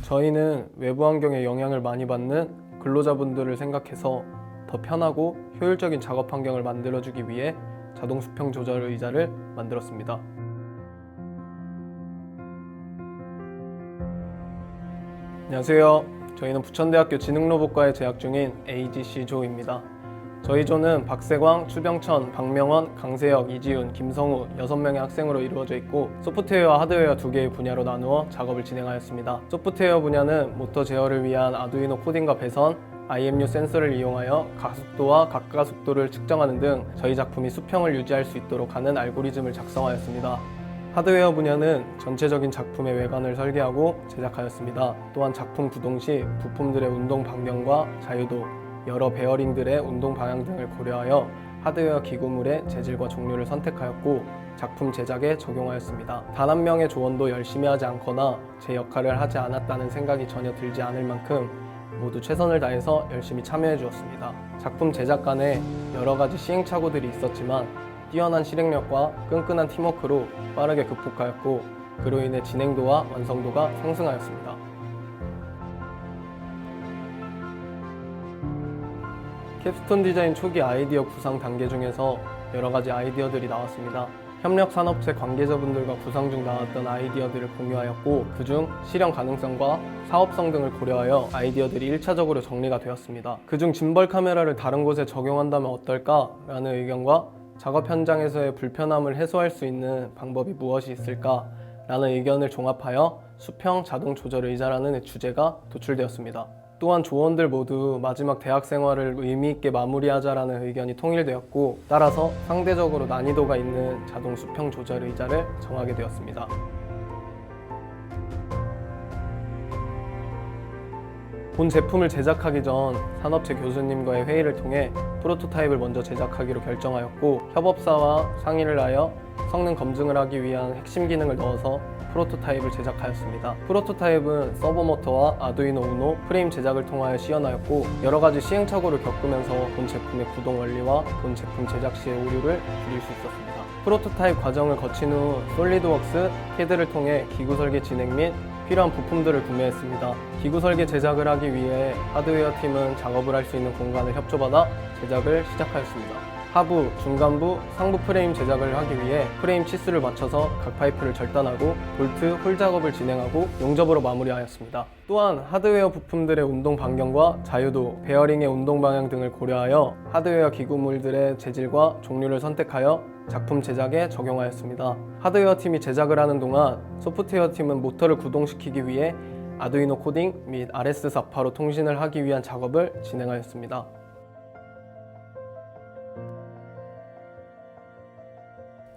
저희는 외부 환경에 영향을 많이 받는 근로자분들을 생각해서 더 편하고 효율적인 작업 환경을 만들어주기 위해 자동 수평 조절 의자를 만들었습니다. 안녕하세요. 저희는 부천대학교 지능로봇과에 재학 중인 AGC 조입니다. 저희 조는 박세광, 추병천, 박명원, 강세혁, 이지훈, 김성우 6명의 학생으로 이루어져 있고 소프트웨어와 하드웨어 2개의 분야로 나누어 작업을 진행하였습니다. 소프트웨어 분야는 모터 제어를 위한 아두이노 코딩과 배선, IMU 센서를 이용하여 가속도와 각가속도를 측정하는 등 저희 작품이 수평을 유지할 수 있도록 하는 알고리즘을 작성하였습니다. 하드웨어 분야는 전체적인 작품의 외관을 설계하고 제작하였습니다. 또한 작품 구동 시 부품들의 운동 반경과 자유도, 여러 베어링들의 운동 방향 등을 고려하여 하드웨어 기구물의 재질과 종류를 선택하였고 작품 제작에 적용하였습니다. 단 한 명의 조원도 열심히 하지 않거나 제 역할을 하지 않았다는 생각이 전혀 들지 않을 만큼 모두 최선을 다해서 열심히 참여해 주었습니다. 작품 제작간에 여러 가지 시행착오들이 있었지만 뛰어난 실행력과 끈끈한 팀워크로 빠르게 극복하였고 그로 인해 진행도와 완성도가 상승하였습니다. 캡스톤 디자인 초기 아이디어 구상 단계 중에서 여러 가지 아이디어들이 나왔습니다. 협력 산업체 관계자분들과 구상 중 나왔던 아이디어들을 공유하였고 그중 실현 가능성과 사업성 등을 고려하여 아이디어들이 1차적으로 정리가 되었습니다. 그중 짐벌 카메라를 다른 곳에 적용한다면 어떨까? 라는 의견과 작업 현장에서의 불편함을 해소할 수 있는 방법이 무엇이 있을까? 라는 의견을 종합하여 수평 자동 조절 의자라는 주제가 도출되었습니다. 또한 조원들 모두 마지막 대학 생활을 의미 있게 마무리하자라는 의견이 통일되었고 따라서 상대적으로 난이도가 있는 자동 수평 조절 의자를 정하게 되었습니다. 본 제품을 제작하기 전 산업체 교수님과의 회의를 통해 프로토타입을 먼저 제작하기로 결정하였고 협업사와 상의를 하여 성능 검증을 하기 위한 핵심 기능을 넣어서 프로토타입을 제작하였습니다. 프로토타입은 서버 모터와 아두이노 우노, 프레임 제작을 통하여 시연하였고 여러 가지 시행착오를 겪으면서 본 제품의 구동 원리와 본 제품 제작 시의 오류를 줄일 수 있었습니다. 프로토타입 과정을 거친 후 솔리드웍스, 캐드를 통해 기구 설계 진행 및 필요한 부품들을 구매했습니다. 기구 설계 제작을 하기 위해 하드웨어 팀은 작업을 할 수 있는 공간을 협조받아 제작을 시작하였습니다. 하부, 중간부, 상부 프레임 제작을 하기 위해 프레임 치수를 맞춰서 각 파이프를 절단하고 볼트, 홀 작업을 진행하고 용접으로 마무리하였습니다. 또한 하드웨어 부품들의 운동 반경과 자유도, 베어링의 운동 방향 등을 고려하여 하드웨어 기구물들의 재질과 종류를 선택하여 작품 제작에 적용하였습니다. 하드웨어 팀이 제작을 하는 동안 소프트웨어 팀은 모터를 구동시키기 위해 아두이노 코딩 및 RS485로 통신을 하기 위한 작업을 진행하였습니다.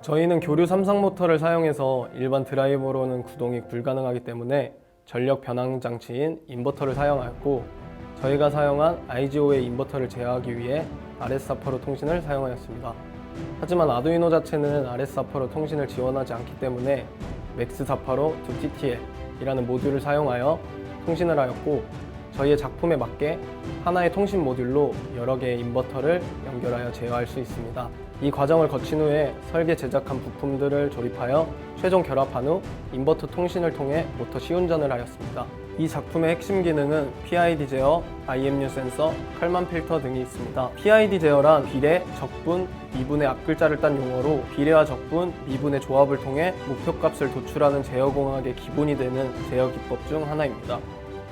저희는 교류 3상 모터를 사용해서 일반 드라이버로는 구동이 불가능하기 때문에 전력 변환 장치인 인버터를 사용하였고 저희가 사용한 IGO의 인버터를 제어하기 위해 RS485 통신을 사용하였습니다. 하지만 아두이노 자체는 RS485 통신을 지원하지 않기 때문에 맥스485 2TTL 이라는 모듈을 사용하여 통신을 하였고 저희의 작품에 맞게 하나의 통신 모듈로 여러 개의 인버터를 연결하여 제어할 수 있습니다. 이 과정을 거친 후에 설계 제작한 부품들을 조립하여 최종 결합한 후 인버터 통신을 통해 모터 시운전을 하였습니다. 이 작품의 핵심 기능은 PID 제어, IMU 센서, 칼만 필터 등이 있습니다. PID 제어란 비례, 적분, 미분의 앞글자를 딴 용어로 비례와 적분, 미분의 조합을 통해 목표값을 도출하는 제어공학의 기본이 되는 제어 기법 중 하나입니다.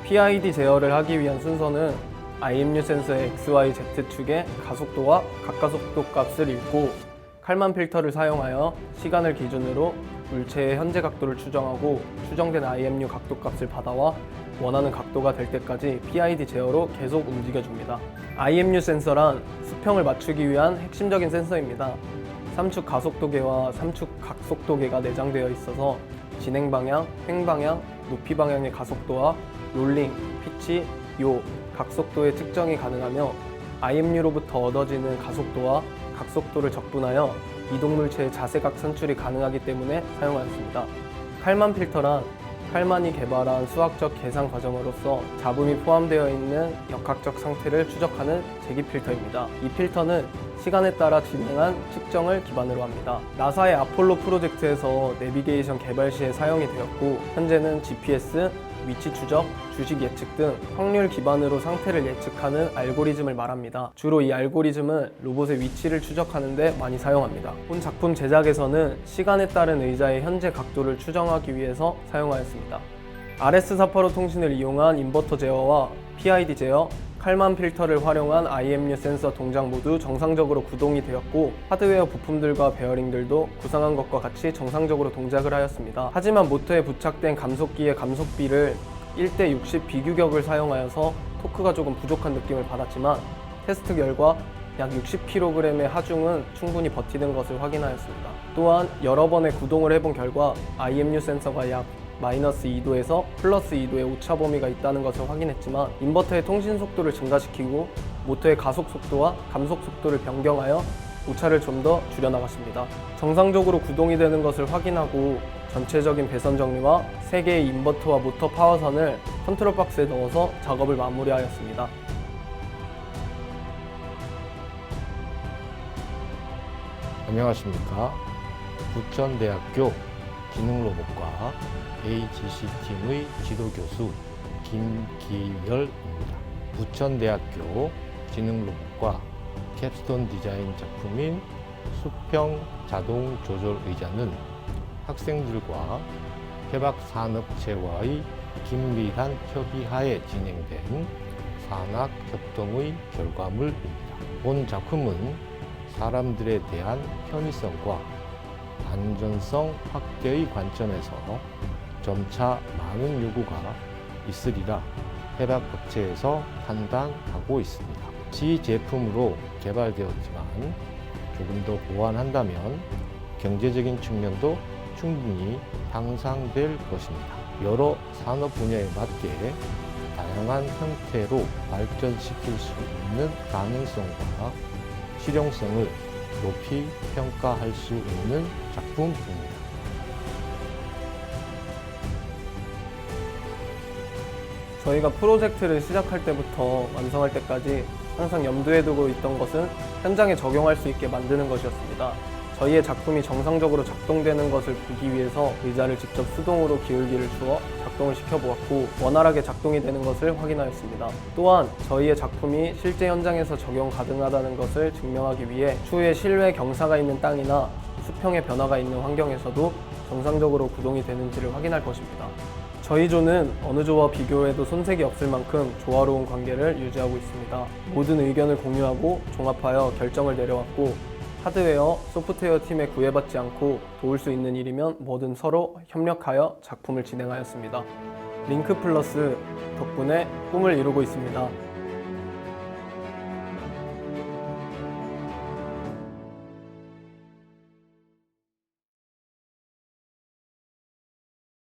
PID 제어를 하기 위한 순서는 IMU 센서의 XYZ축의 가속도와 각가속도 값을 읽고 칼만 필터를 사용하여 시간을 기준으로 물체의 현재 각도를 추정하고 추정된 IMU 각도 값을 받아와 원하는 각도가 될 때까지 PID 제어로 계속 움직여줍니다. IMU 센서란 수평을 맞추기 위한 핵심적인 센서입니다. 3축 가속도계와 3축 각속도계가 내장되어 있어서 진행 방향, 횡 방향, 높이 방향의 가속도와 롤링, 피치, 요, 각속도의 측정이 가능하며 IMU로부터 얻어지는 가속도와 각속도를 적분하여 이동물체의 자세각 산출이 가능하기 때문에 사용하였습니다. 칼만 필터란 칼만이 개발한 수학적 계산 과정으로서 잡음이 포함되어 있는 역학적 상태를 추적하는 제기 필터입니다. 이 필터는 시간에 따라 진행한 측정을 기반으로 합니다. 나사의 아폴로 프로젝트에서 내비게이션 개발 시에 사용이 되었고, 현재는 GPS, 위치 추적, 주식 예측 등 확률 기반으로 상태를 예측하는 알고리즘을 말합니다. 주로 이 알고리즘은 로봇의 위치를 추적하는 데 많이 사용합니다. 본 작품 제작에서는 시간에 따른 의자의 현재 각도를 추정하기 위해서 사용하였습니다. RS485 통신을 이용한 인버터 제어와 PID 제어, 칼만 필터를 활용한 IMU 센서 동작 모두 정상적으로 구동이 되었고, 하드웨어 부품들과 베어링들도 구상한 것과 같이 정상적으로 동작을 하였습니다. 하지만 모터에 부착된 감속기의 감속비를 1:60 비규격을 사용하여서 토크가 조금 부족한 느낌을 받았지만, 테스트 결과 약 60kg의 하중은 충분히 버티는 것을 확인하였습니다. 또한 여러 번의 구동을 해본 결과 IMU 센서가 약 -2도에서 +2도의 오차 범위가 있다는 것을 확인했지만, 인버터의 통신 속도를 증가시키고 모터의 가속 속도와 감속 속도를 변경하여 오차를 좀 더 줄여나갔습니다. 정상적으로 구동이 되는 것을 확인하고 전체적인 배선 정리와 3개의 인버터와 모터 파워선을 컨트롤 박스에 넣어서 작업을 마무리하였습니다. 안녕하십니까. 부천대학교 기능로봇과 AGC팀의 지도교수 김기열입니다. 부천대학교 기능로봇과 캡스톤 디자인 작품인 수평 자동 조절 의자는 학생들과 해박산업체와의 긴밀한 협의하에 진행된 산학 협동의 결과물입니다. 본 작품은 사람들에 대한 편의성과 안전성 확대의 관점에서 점차 많은 요구가 있으리라 해박업체에서 판단하고 있습니다. 시제품으로 개발되었지만 조금 더 보완한다면 경제적인 측면도 충분히 향상될 것입니다. 여러 산업 분야에 맞게 다양한 형태로 발전시킬 수 있는 가능성과 실용성을 높이 평가할 수 있는 작품입니다. 저희가 프로젝트를 시작할 때부터 완성할 때까지 항상 염두에 두고 있던 것은 현장에 적용할 수 있게 만드는 것이었습니다. 저희의 작품이 정상적으로 작동되는 것을 보기 위해서 의자를 직접 수동으로 기울기를 주어 작동을 시켜보았고, 원활하게 작동이 되는 것을 확인하였습니다. 또한 저희의 작품이 실제 현장에서 적용 가능하다는 것을 증명하기 위해 추후에 실외 경사가 있는 땅이나 수평의 변화가 있는 환경에서도 정상적으로 구동이 되는지를 확인할 것입니다. 저희 조는 어느 조와 비교해도 손색이 없을 만큼 조화로운 관계를 유지하고 있습니다. 모든 의견을 공유하고 종합하여 결정을 내려왔고, 하드웨어, 소프트웨어 팀에 구애받지 않고 도울 수 있는 일이면 뭐든 서로 협력하여 작품을 진행하였습니다. 링크 플러스 덕분에 꿈을 이루고 있습니다.